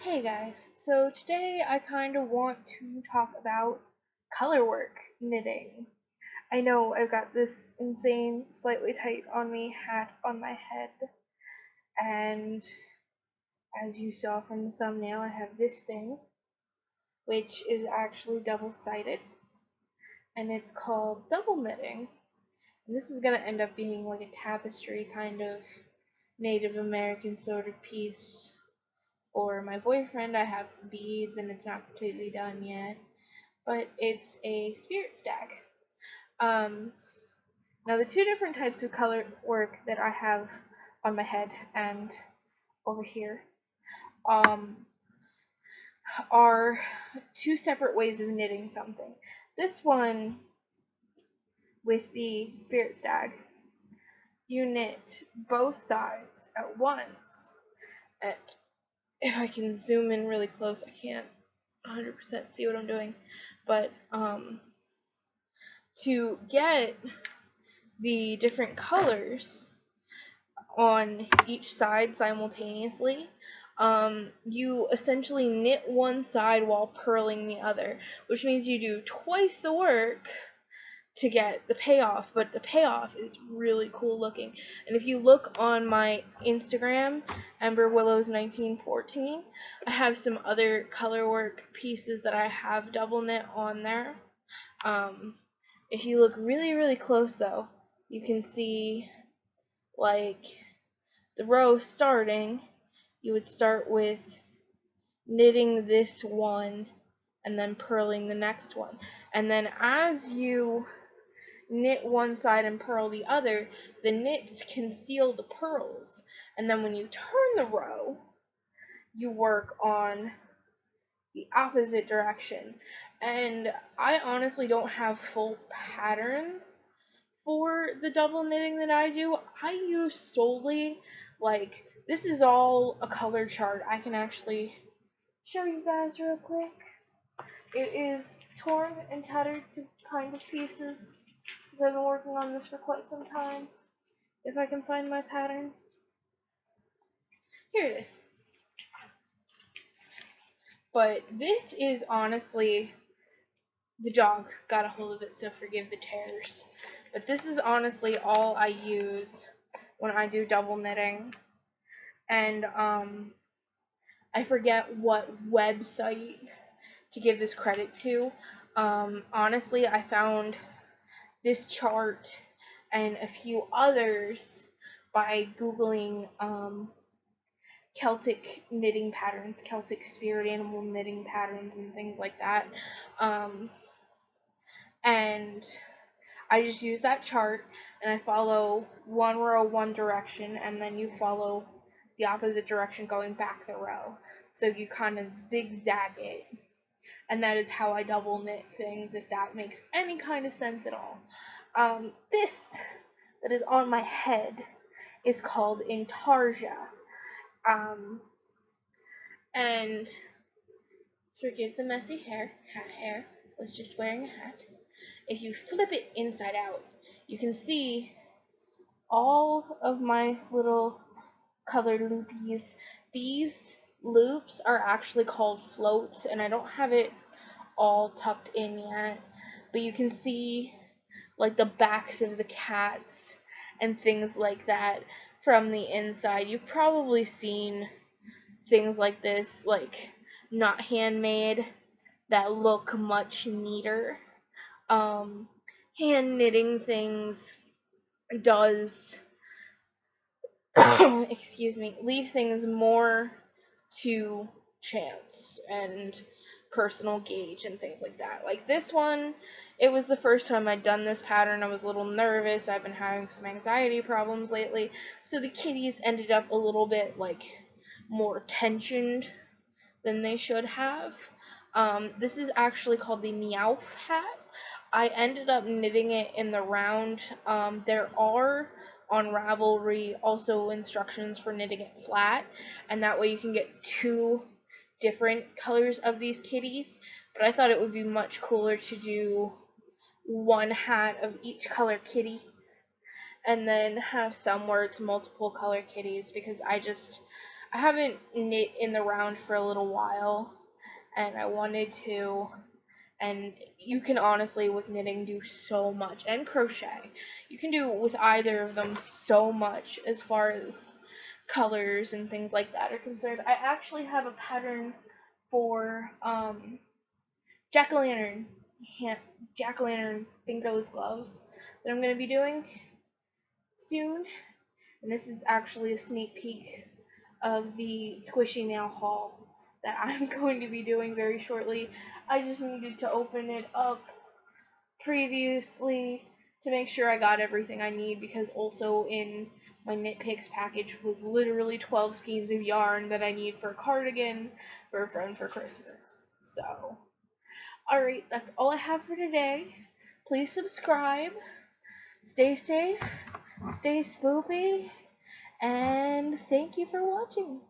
Hey guys, so today I kind of want to talk about colorwork knitting. I know I've got this insane, slightly tight on me hat on my head, and as you saw from the thumbnail, I have this thing, which is actually double-sided, and it's called double knitting. And this is going to end up being like a tapestry kind of Native American sort of piece. For my boyfriend, I have some beads, and it's not completely done yet. But it's a spirit stag. Um, Now, the two different types of color work that I have on my head and over here um, are two separate ways of knitting something. This one, with the spirit stag, you knit both sides at once. And if I can zoom in really close, I can't 100% see what I'm doing, but to get the different colors on each side simultaneously, you essentially knit one side while purling the other, which means you do twice the work to get the payoff, but the payoff is really cool looking. And if you look on my Instagram, emberwillows 1914, I have some other color work pieces that I have double knit on there. If you look really close though, you can see like the row starting, you would start with knitting this one and then purling the next one. And then as you knit one side and purl the other, the knits conceal the purls. And then when you turn the row, you work on the opposite direction. And I honestly don't have full patterns for the double knitting that I do. I use solely, like, this is all a color chart. I can actually show you guys real quick. It is torn and tattered to kind of pieces because I've been working on this for quite some time. If I can find my pattern. Here it is. But this is honestly, the dog got a hold of it, so forgive the tears. But this is honestly all I use when I do double knitting. And I forget what website to give this credit to. Honestly, I found this chart and a few others by Googling Celtic knitting patterns, Celtic spirit animal knitting patterns, and things like that. And I just use that chart and I follow one row one direction, and then you follow the opposite direction going back the row. So you kind of zigzag it. And that is how I double knit things, if that makes any kind of sense at all. This that is on my head is called intarsia. And forgive the messy hair, hat hair, was just wearing a hat. If you flip it inside out, you can see all of my little colored loopies. These loops are actually called floats, and I don't have it all tucked in yet, but you can see like the backs of the cats and things like that from the inside. You've probably seen things like this, like not handmade, that look much neater. Hand knitting things does excuse me, leave things more to chance and personal gauge and things like that. Like this one, it was the first time I'd done this pattern. I was a little nervous. I've been having some anxiety problems lately, so the kitties ended up a little bit like more tensioned than they should have. This is actually called the Meowth hat. I ended up knitting it in the round. There are on Ravelry also instructions for knitting it flat, and that way you can get two different colors of these kitties. But I thought it would be much cooler to do one hat of each color kitty and then have some where it's multiple color kitties, because I haven't knit in the round for a little while, and I wanted to. And you can honestly, with knitting, do so much, and crochet. You can do with either of them so much as far as colors and things like that are concerned. I actually have a pattern for jack-o'-lantern jack-o'-lantern fingerless gloves that I'm going to be doing soon. And this is actually a sneak peek of the squishy nail haul that I'm going to be doing very shortly. I just needed to open it up previously to make sure I got everything I need, because also in my knit picks package was literally 12 skeins of yarn that I need for a cardigan for a friend for Christmas. So, alright, that's all I have for today. Please subscribe, stay safe, stay spoopy, and thank you for watching.